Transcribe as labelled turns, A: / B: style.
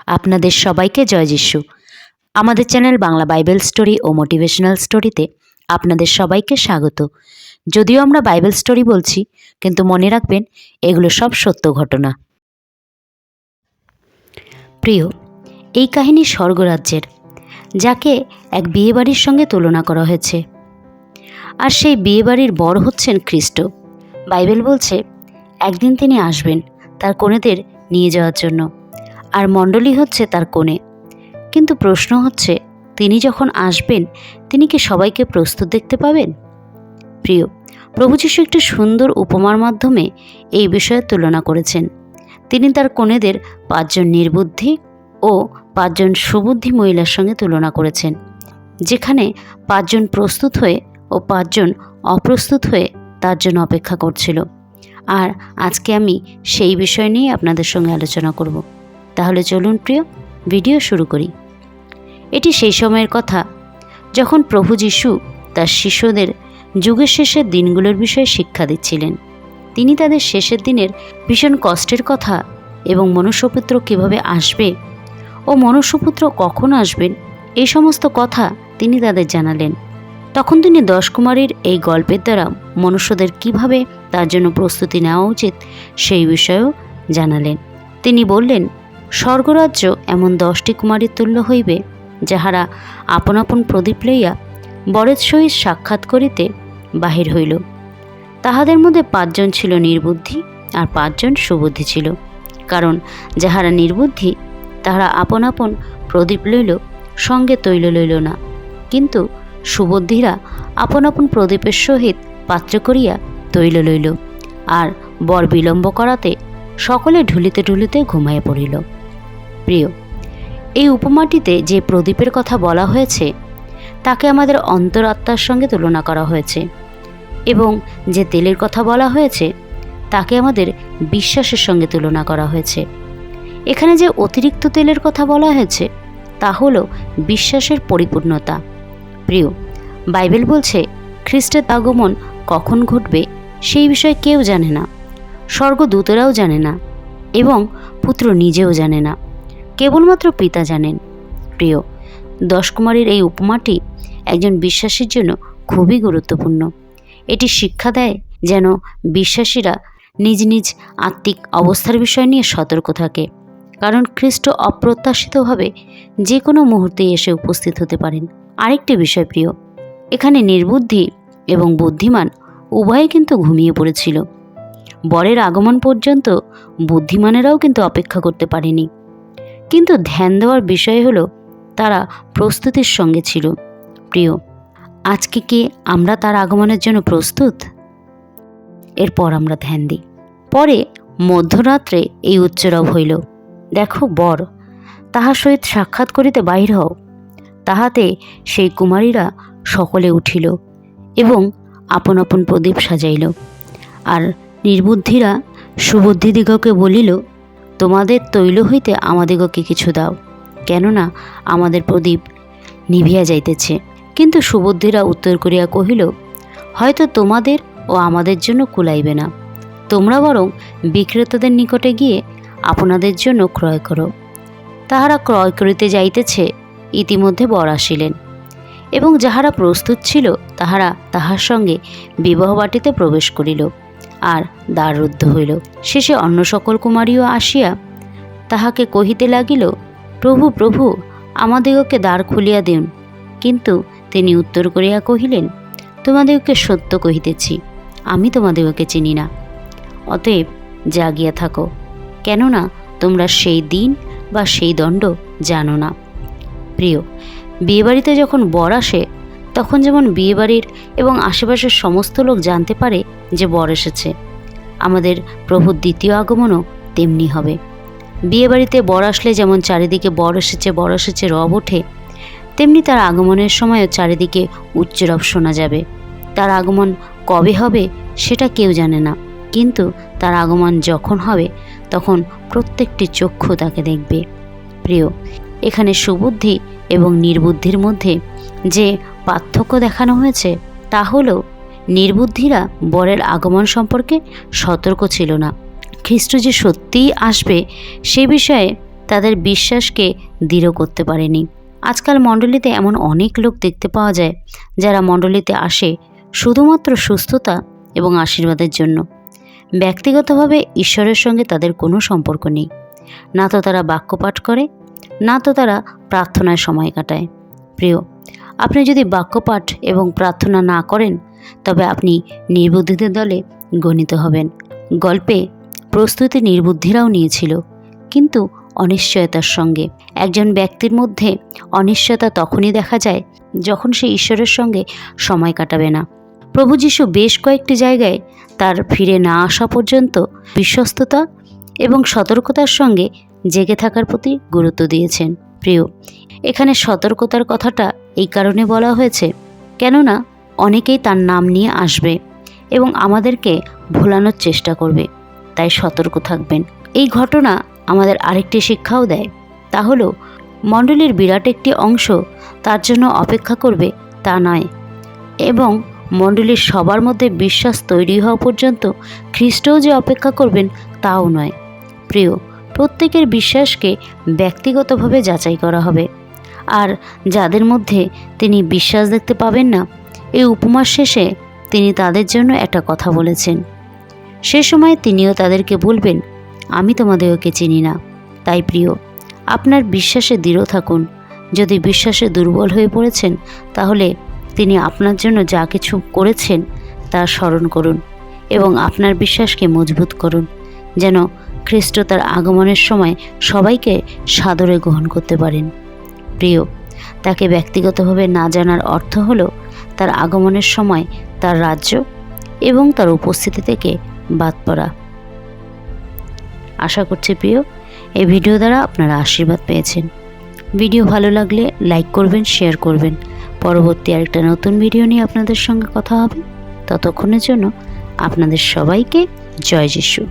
A: আপনাদের সবাইকে জয় যিশু। আমাদের চ্যানেল বাংলা বাইবেল স্টোরি ও মোটিভেশনাল স্টোরিতে আপনাদের সবাইকে স্বাগত। যদিও আমরা বাইবেল স্টোরি বলছি, কিন্তু মনে রাখবেন এগুলো সব সত্য ঘটনা। প্রিয়, এই কাহিনী স্বর্গরাজ্যের, যাকে এক বিয়েবাড়ির সঙ্গে তুলনা করা হয়েছে। আর সেই বিয়েবাড়ির বর হচ্ছেন খ্রিস্ট। বাইবেল বলছে একদিন তিনি আসবেন তার কনেদের নিয়ে যাওয়ার জন্য, আর মণ্ডলী হচ্ছে তার কনে। কিন্তু প্রশ্ন হচ্ছে, তিনি যখন আসবেন তিনি কি সবাইকে প্রস্তুত দেখতে পাবেন? প্রিয়, প্রভু যীশু একটি সুন্দর উপমার মাধ্যমে এই বিষয়ে তুলনা করেছেন। তিনি তার কনেদের 5 জন নির্বুদ্ধি ও 5 জন সুবুদ্ধি মহিলার সঙ্গে তুলনা করেছেন, যেখানে 5 জন প্রস্তুত হয়ে ও 5 জন অপ্রস্তুত হয়ে তার জন্য অপেক্ষা করছিল। আর আজকে আমি সেই বিষয় নিয়ে আপনাদের সঙ্গে আলোচনা করব। তাহলে চলুন প্রিয়, ভিডিও শুরু করি। এটি সেই সময়ের কথা যখন প্রভু যীশু তার শিষ্যদের যুগের শেষের দিনগুলোর বিষয়ে শিক্ষা দিচ্ছিলেন। তিনি তাদের শেষের দিনের ভীষণ কষ্টের কথা এবং মনুষ্যপুত্র কীভাবে আসবে ও মনুষ্যপুত্র কখন আসবেন, এই সমস্ত কথা তিনি তাদের জানালেন। তখন তিনি 10 কুমারীর এই গল্পের দ্বারা মনুষ্যদের কিভাবে তার জন্য প্রস্তুতি নেওয়া উচিত সেই বিষয়েও জানালেন। তিনি বললেন, স্বর্গরাজ্য এমন 10টি কুমারীর তুল্য হইবে, যাহারা আপন আপন প্রদীপ লইয়া বরের সহিত সাক্ষাৎ করিতে বাহির হইল। তাহাদের মধ্যে 5 জন ছিল নির্বুদ্ধি আর 5 জন সুবুদ্ধি ছিল। কারণ যাহারা নির্বুদ্ধি তাহারা আপন আপন প্রদীপ লইল, সঙ্গে তৈল লইল না, কিন্তু সুবুদ্ধিরা আপন আপন প্রদীপের সহিত পাত্র করিয়া তৈল লইল। আর বর বিলম্ব করাতে সকলে ঢুলিতে ঢুলিতে ঘুমাইয়া পড়িল। প্রিয়, এই উপমাটিতে যে প্রদীপের কথা বলা হয়েছে তাকে আমাদের অন্তরাত্মার সঙ্গে তুলনা করা হয়েছে, এবং যে তেলের কথা বলা হয়েছে তাকে আমাদের বিশ্বাসের সঙ্গে তুলনা করা হয়েছে। এখানে যে অতিরিক্ত তেলের কথা বলা হয়েছে তা হলো বিশ্বাসের পরিপূর্ণতা। প্রিয়, বাইবেল বলছে খ্রিস্টের আগমন কখন ঘটবে সেই বিষয়ে কেউ জানে না, স্বর্গদূতেরাও জানে না, এবং পুত্র নিজেও জানে না, কেবলমাত্র পিতা জানেন। প্রিয়, 10 কুমারীর এই উপমাটি একজন বিশ্বাসীর জন্য খুবই গুরুত্বপূর্ণ। এটি শিক্ষা দেয় যেন বিশ্বাসীরা নিজ নিজ আত্মিক অবস্থার বিষয় নিয়ে সতর্ক থাকে, কারণ খ্রিস্ট অপ্রত্যাশিতভাবে যে কোনো মুহূর্তেই এসে উপস্থিত হতে পারেন। আরেকটি বিষয় প্রিয়, এখানে নির্বুদ্ধি এবং বুদ্ধিমান উভয়ে কিন্তু ঘুমিয়ে পড়েছিল। বরের আগমন পর্যন্ত বুদ্ধিমানেরাও কিন্তু অপেক্ষা করতে পারেনি, কিন্তু ধ্যান দেওয়ার বিষয় হলো তারা প্রস্তুতির সঙ্গে ছিল। প্রিয়, আজকে কি আমরা তার আগমনের জন্য প্রস্তুত? এরপর আমরা ধ্যান দিই। পরে মধ্যরাত্রে এই উচ্চরব হইল, দেখো বর, তাহার সহিত সাক্ষাৎ করিতে বাহির হও। তাহাতে সেই কুমারীরা সকলে উঠিল এবং আপন আপন প্রদীপ সাজাইল। আর নির্বুদ্ধিরা সুবুদ্ধিদিগকে বলিল, তোমাদের তৈল হইতে আমাদিগকে কিছু দাও, কেননা আমাদের প্রদীপ নিভিয়া যাইতেছে। কিন্তু সুবুদ্ধিরা উত্তর করিয়া কহিল, হয়তো তোমাদের ও আমাদের জন্য কুলাইবে না, তোমরা বরং বিক্রেতাদের নিকটে গিয়ে আপনাদের জন্য ক্রয় করো। তাহারা ক্রয় করিতে যাইতেছে, ইতিমধ্যে বর আসিলেন, এবং যাহারা প্রস্তুত ছিল তাহারা তাহার সঙ্গে বিবাহবাটিতে প্রবেশ করিল, আর দ্বার রুদ্ধ হইল। শেষে অন্য সকল কুমারীও আসিয়া তাহাকে কহিতে লাগিল, প্রভু প্রভু, আমাদিগকে দ্বার খুলিয়া দিন। কিন্তু তিনি উত্তর করিয়া কহিলেন, তোমাদিগকে সত্য কহিতেছি, আমি তোমাদিগকে চিনি না। অতএব জাগিয়া থাকো, কেননা তোমরা সেই দিন বা সেই দণ্ড জানো না। প্রিয়, বিয়েবাড়িতে যখন বর আসে তখন যেমন বিয়েবাড়ির এবং আশেপাশের সমস্ত লোক জানতে পারে যে বর এসেছে, আমাদের প্রভুর দ্বিতীয় আগমনও তেমনি হবে। বিয়েবাড়িতে বর আসলে যেমন চারিদিকে বর এসেছে রব ওঠে, তেমনি তার আগমনের সময়ও চারিদিকে উচ্চরব শোনা যাবে। তার আগমন কবে হবে সেটা কেউ জানে না, কিন্তু তার আগমন যখন হবে তখন প্রত্যেকটি চক্ষু তাকে দেখবে। প্রিয়, এখানে সুবুদ্ধি এবং নির্বুদ্ধির মধ্যে যে পার্থক্য দেখানো হয়েছে তা হলো, নির্বুদ্ধিরা বরের আগমন সম্পর্কে সতর্ক ছিল না। খ্রিস্ট যে সত্যিই আসবে সে বিষয়ে তাদের বিশ্বাসকে দৃঢ় করতে পারেনি। আজকাল মণ্ডলীতে এমন অনেক লোক দেখতে পাওয়া যায় যারা মণ্ডলীতে আসে শুধুমাত্র সুস্থতা এবং আশীর্বাদের জন্য। ব্যক্তিগতভাবে ঈশ্বরের সঙ্গে তাদের কোনো সম্পর্ক নেই। না তো তারা বাক্যপাঠ করে, না তো তারা প্রার্থনায় সময় কাটায়। প্রিয়, আপনি যদি বাক্যপাঠ এবং প্রার্থনা না করেন তবে আপনি নির্বুদ্ধিদের দলে গণিত হবেন। গল্পে প্রস্তুতি নির্বুদ্ধিরাও নিয়েছিল, কিন্তু অনিশ্চয়তার সঙ্গে। একজন ব্যক্তির মধ্যে অনিশ্চয়তা তখনই দেখা যায় যখন সে ঈশ্বরের সঙ্গে সময় কাটাবে না। প্রভু যীশু বেশ কয়েকটি জায়গায় তার ফিরে না আসা পর্যন্ত বিশ্বস্ততা এবং সতর্কতার সঙ্গে জেগে থাকার প্রতি গুরুত্ব দিয়েছেন। প্রিয়, এখানে সতর্কতার কথাটা এই কারণে বলা হয়েছে, কেননা অনেকেই তার নাম নিয়ে আসবে এবং আমাদেরকে ভোলানোর চেষ্টা করবে, তাই সতর্ক থাকবেন। এই ঘটনা আমাদের আরেকটি শিক্ষাও দেয়, তা হলো মণ্ডলীর বিরাট একটি অংশ তার জন্য অপেক্ষা করবে তা নয়, এবং মণ্ডলীর সবার মধ্যে বিশ্বাস তৈরি হওয়া পর্যন্ত খ্রিস্টও যে অপেক্ষা করবেন তাও নয়। প্রিয়, প্রত্যেকের বিশ্বাসকে ব্যক্তিগতভাবে যাচাই করা হবে, আর যাদের মধ্যে তিনি বিশ্বাস দেখতে পাবেন না, এই উপমার শেষে তিনি তাদের জন্য একটা কথা বলেছেন। সে সময় তিনিও তাদেরকে বলবেন, আমি তোমাদেরকে চিনি না। তাই প্রিয়, আপনার বিশ্বাসে দৃঢ় থাকুন। যদি বিশ্বাসে দুর্বল হয়ে পড়েছেন তাহলে তিনি আপনার জন্য যা কিছু করেছেন তা স্মরণ করুন এবং আপনার বিশ্বাসকে মজবুত করুন, যেন খ্রিস্ট তার আগমনের সময় সবাইকে সাদরে গ্রহণ করতে পারেন। প্রিয়, তাকে ব্যক্তিগতভাবে না জানার অর্থ হলো তার আগমনের সময় তার রাজ্য এবং তার উপস্থিতি থেকে বাদ পড়া। আশা করছি প্রিয়, এই ভিডিও দ্বারা আপনারা আশীর্বাদ পেয়েছেন। ভিডিও ভালো লাগলে লাইক করবেন, শেয়ার করবেন। পরবর্তী আরেকটা নতুন ভিডিও নিয়ে আপনাদের সঙ্গে কথা হবে। ততক্ষণের জন্য আপনাদের সবাইকে জয় যিশু।